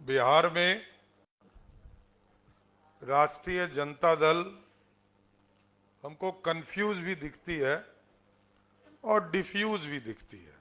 बिहार में राष्ट्रीय जनता दल हमको कंफ्यूज भी दिखती है और डिफ्यूज भी दिखती है।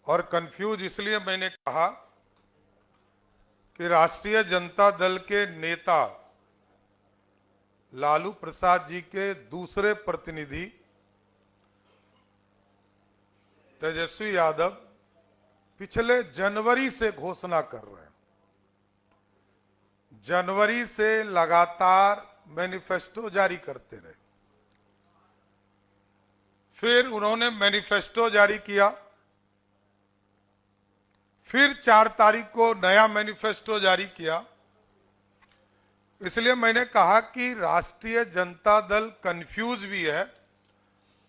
और कंफ्यूज इसलिए मैंने कहा कि राष्ट्रीय जनता दल के नेता लालू प्रसाद जी के दूसरे प्रतिनिधि तेजस्वी यादव पिछले जनवरी से घोषणा कर रहे हैं। जनवरी से लगातार मैनिफेस्टो जारी करते रहे। फिर उन्होंने मैनिफेस्टो जारी किया, फिर 4 तारीख को नया मैनिफेस्टो जारी किया। इसलिए मैंने कहा कि राष्ट्रीय जनता दल कंफ्यूज भी है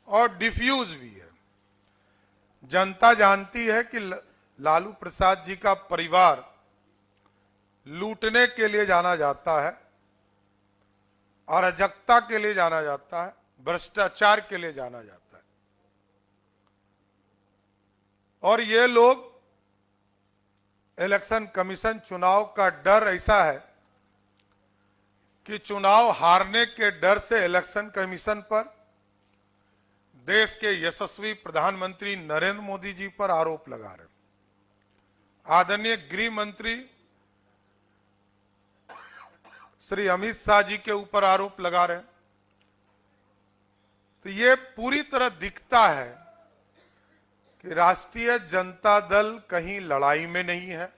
और डिफ्यूज भी है। जनता जानती है कि लालू प्रसाद जी का परिवार लूटने के लिए जाना जाता है, अराजकता के लिए जाना जाता है, भ्रष्टाचार के लिए जाना जाता है। और ये लोग इलेक्शन कमीशन चुनाव का डर ऐसा है कि चुनाव हारने के डर से इलेक्शन कमीशन पर, देश के यशस्वी प्रधानमंत्री नरेंद्र मोदी जी पर आरोप लगा रहे हैं, आदरणीय गृह मंत्री श्री अमित शाह जी के ऊपर आरोप लगा रहे हैं। तो ये पूरी तरह दिखता है कि राष्ट्रीय जनता दल कहीं लड़ाई में नहीं है।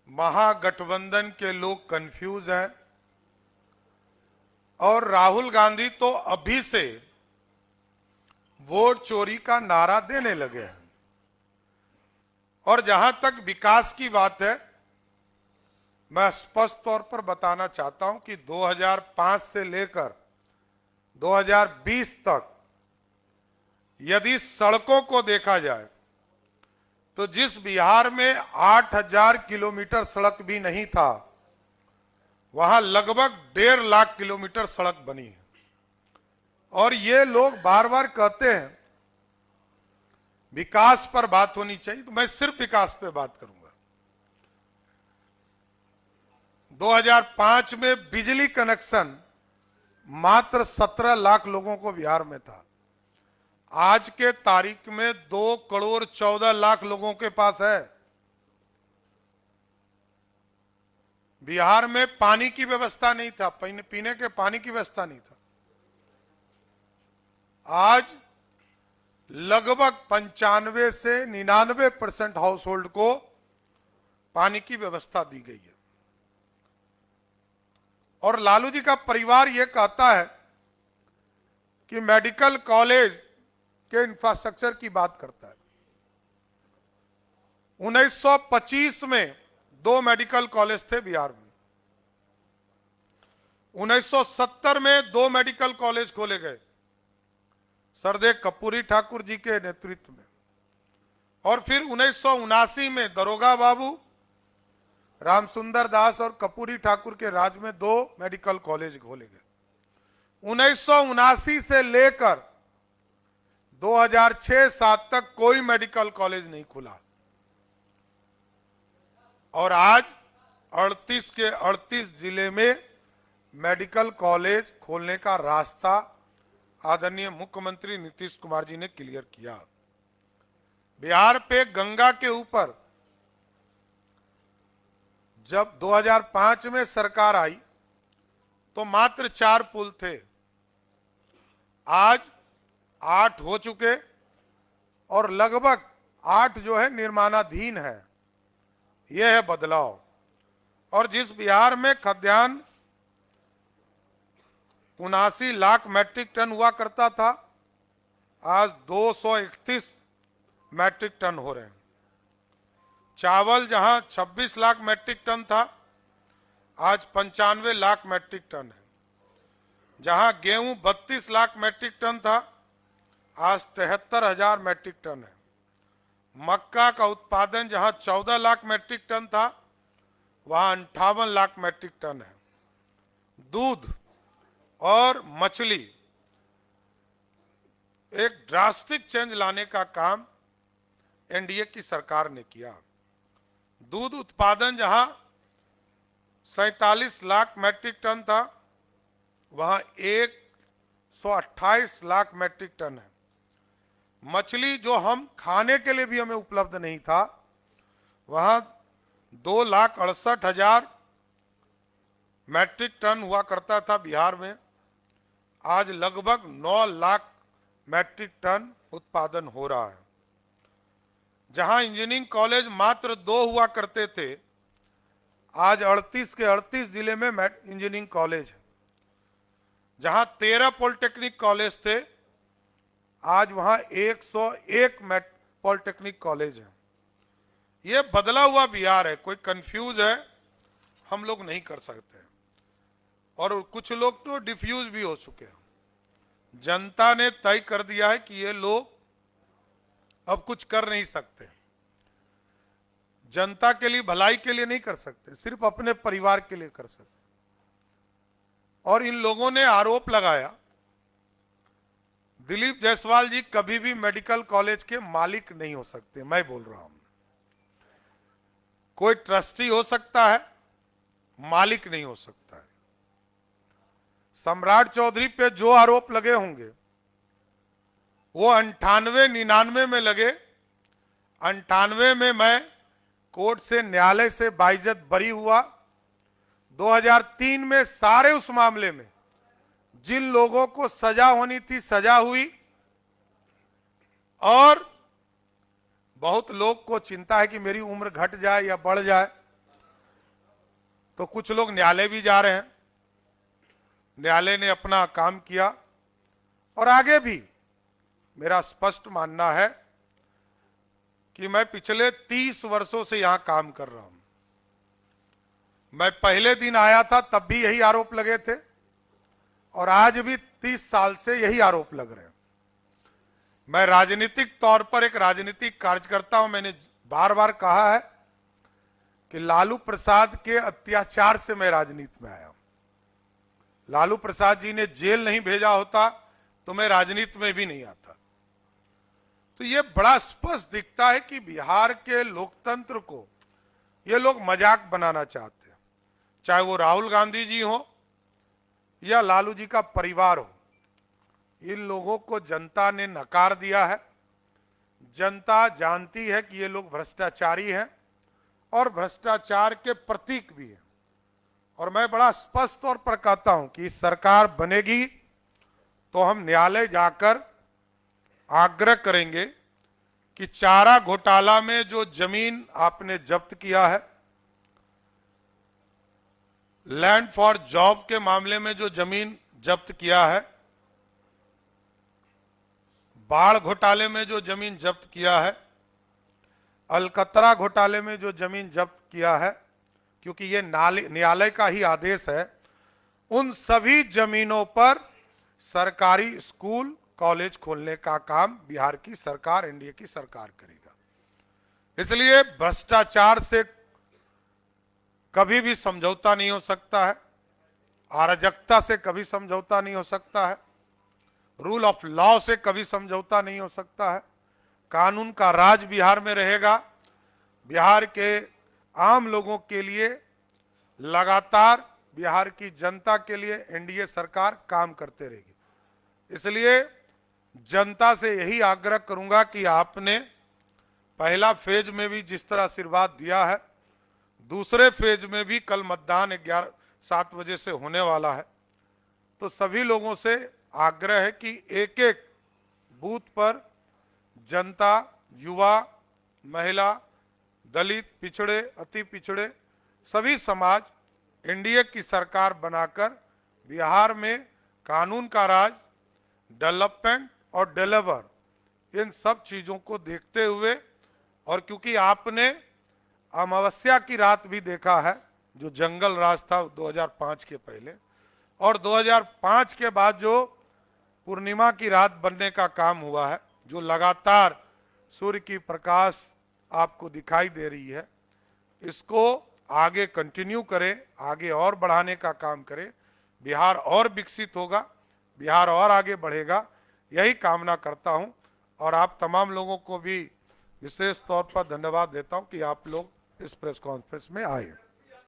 महागठबंधन के लोग कंफ्यूज हैं और राहुल गांधी तो अभी से वोट चोरी का नारा देने लगे हैं। और जहां तक विकास की बात है, मैं स्पष्ट तौर पर बताना चाहता हूं कि 2005 से लेकर 2020 तक यदि सड़कों को देखा जाए तो जिस बिहार में 8000 किलोमीटर सड़क भी नहीं था, वहां लगभग 1.5 लाख किलोमीटर सड़क बनी है। और ये लोग बार बार कहते हैं विकास पर बात होनी चाहिए, तो मैं सिर्फ विकास पे बात करूंगा। 2005 में बिजली कनेक्शन मात्र 17 लाख लोगों को बिहार में था। आज के तारीख में 2 करोड़ 14 लाख लोगों के पास है। बिहार में पानी की व्यवस्था नहीं था, पीने के पानी की व्यवस्था नहीं था। आज लगभग 95 से 99% हाउस होल्ड को पानी की व्यवस्था दी गई है। और लालू जी का परिवार यह कहता है कि मेडिकल कॉलेज के इंफ्रास्ट्रक्चर की बात करता है। 1925 में 2 मेडिकल कॉलेज थे बिहार में। 1970 में 2 मेडिकल कॉलेज खोले गए सरदेव कपूरी ठाकुर जी के नेतृत्व में। और फिर 1979 में दरोगा बाबू रामसुंदर दास और कपूरी ठाकुर के राज में 2 मेडिकल कॉलेज खोले गए। 1979 से लेकर 2006-07 तक कोई मेडिकल कॉलेज नहीं खुला। और आज 38 के 38 जिले में मेडिकल कॉलेज खोलने का रास्ता आदरणीय मुख्यमंत्री नीतीश कुमार जी ने क्लियर किया। बिहार पे गंगा के ऊपर जब 2005 में सरकार आई तो मात्र 4 पुल थे। आज 8 हो चुके और लगभग 8 जो है निर्माणाधीन है। यह है बदलाव। और जिस बिहार में खाद्यान्न 79 लाख मैट्रिक टन हुआ करता था, आज 231 मैट्रिक टन हो रहे हैं। चावल जहां 26 लाख मैट्रिक टन था, आज 95 लाख मैट्रिक टन है। जहां गेहूं 32 लाख मैट्रिक टन था, आज 73,000 मैट्रिक टन है। मक्का का उत्पादन जहां 14 लाख मैट्रिक टन था, वहां 58 लाख मैट्रिक टन है। दूध और मछली, एक ड्रास्टिक चेंज लाने का काम एनडीए की सरकार ने किया। दूध उत्पादन जहां 47 लाख मैट्रिक टन था, वहां 128 लाख मैट्रिक टन है। मछली जो हम खाने के लिए भी हमें उपलब्ध नहीं था, वहां 2,68,000 मैट्रिक टन हुआ करता था बिहार में। आज लगभग 9 लाख मैट्रिक टन उत्पादन हो रहा है। जहां इंजीनियरिंग कॉलेज मात्र 2 हुआ करते थे, आज 38 के 38 जिले में इंजीनियरिंग कॉलेज है। जहां 13 पॉलिटेक्निक कॉलेज थे, आज वहां 101 पॉलिटेक्निक कॉलेज है। ये बदला हुआ बिहार है। कोई कंफ्यूज है, हम लोग नहीं कर सकते, और कुछ लोग तो डिफ्यूज भी हो चुके हैं। जनता ने तय कर दिया है कि ये लोग अब कुछ कर नहीं सकते, जनता के लिए, भलाई के लिए नहीं कर सकते, सिर्फ अपने परिवार के लिए कर सकते। और इन लोगों ने आरोप लगाया, दिलीप जायसवाल जी कभी भी मेडिकल कॉलेज के मालिक नहीं हो सकते। मैं बोल रहा हूं, कोई ट्रस्टी हो सकता है, मालिक नहीं हो सकता है। सम्राट चौधरी पे जो आरोप लगे होंगे वो 98-99 में लगे। 98 में मैं कोर्ट से, न्यायालय से बाइज्जत बरी हुआ। 2003 में सारे उस मामले में जिन लोगों को सजा होनी थी सजा हुई, और बहुत लोग को चिंता है कि मेरी उम्र घट जाए या बढ़ जाए, तो कुछ लोग न्यायालय भी जा रहे हैं। न्यायालय ने अपना काम किया, और आगे भी मेरा स्पष्ट मानना है कि मैं पिछले 30 वर्षों से यहां काम कर रहा हूं। मैं पहले दिन आया था तब भी यही आरोप लगे थे, और आज भी 30 साल से यही आरोप लग रहे हैं। मैं राजनीतिक तौर पर एक राजनीतिक कार्यकर्ता हूं। मैंने बार बार कहा है कि लालू प्रसाद के अत्याचार से मैं राजनीति में आया हूं। लालू प्रसाद जी ने जेल नहीं भेजा होता तो मैं राजनीति में भी नहीं आता। तो ये बड़ा स्पष्ट दिखता है कि बिहार के लोकतंत्र को ये लोग मजाक बनाना चाहते हैं, चाहे वो राहुल गांधी जी हो या लालू जी का परिवार हो। इन लोगों को जनता ने नकार दिया है। जनता जानती है कि ये लोग भ्रष्टाचारी हैं और भ्रष्टाचार के प्रतीक भी हैं। और मैं बड़ा स्पष्ट तौर पर कहता हूं कि सरकार बनेगी तो हम न्यायालय जाकर आग्रह करेंगे कि चारा घोटाला में जो जमीन आपने जब्त किया है, लैंड फॉर जॉब के मामले में जो जमीन जब्त किया है, बाढ़ घोटाले में जो जमीन जब्त किया है, अलकतरा घोटाले में जो जमीन जब्त किया है, क्योंकि ये न्यायालय का ही आदेश है, उन सभी जमीनों पर सरकारी स्कूल कॉलेज खोलने का काम बिहार की सरकार, एनडीए की सरकार करेगा। इसलिए भ्रष्टाचार से कभी भी समझौता नहीं हो सकता है, अराजकता से कभी समझौता नहीं हो सकता है, रूल ऑफ लॉ से कभी समझौता नहीं हो सकता है। कानून का राज बिहार में रहेगा। बिहार के आम लोगों के लिए लगातार बिहार की जनता के लिए एनडीए सरकार काम करते रहेगी। इसलिए जनता से यही आग्रह करूंगा कि आपने पहला फेज में भी जिस तरह आशीर्वाद दिया है, दूसरे फेज में भी कल मतदान 7 बजे से होने वाला है, तो सभी लोगों से आग्रह है कि एक एक बूथ पर जनता, युवा, महिला, दलित, पिछड़े, अति पिछड़े, सभी समाज एनडीए की सरकार बनाकर बिहार में कानून का राज, डेवलपमेंट और डिलीवर, इन सब चीजों को देखते हुए, और क्योंकि आपने अमावस्या की रात भी देखा है, जो जंगल राज था 2005 के पहले, और 2005 के बाद जो पूर्णिमा की रात बनने का काम हुआ है, जो लगातार सूर्य की प्रकाश आपको दिखाई दे रही है, इसको आगे कंटिन्यू करें, आगे और बढ़ाने का काम करें। बिहार और विकसित होगा, बिहार और आगे बढ़ेगा, यही कामना करता हूं। और आप तमाम लोगों को भी विशेष तौर पर धन्यवाद देता हूं कि आप लोग इस प्रेस कॉन्फ्रेंस में आए।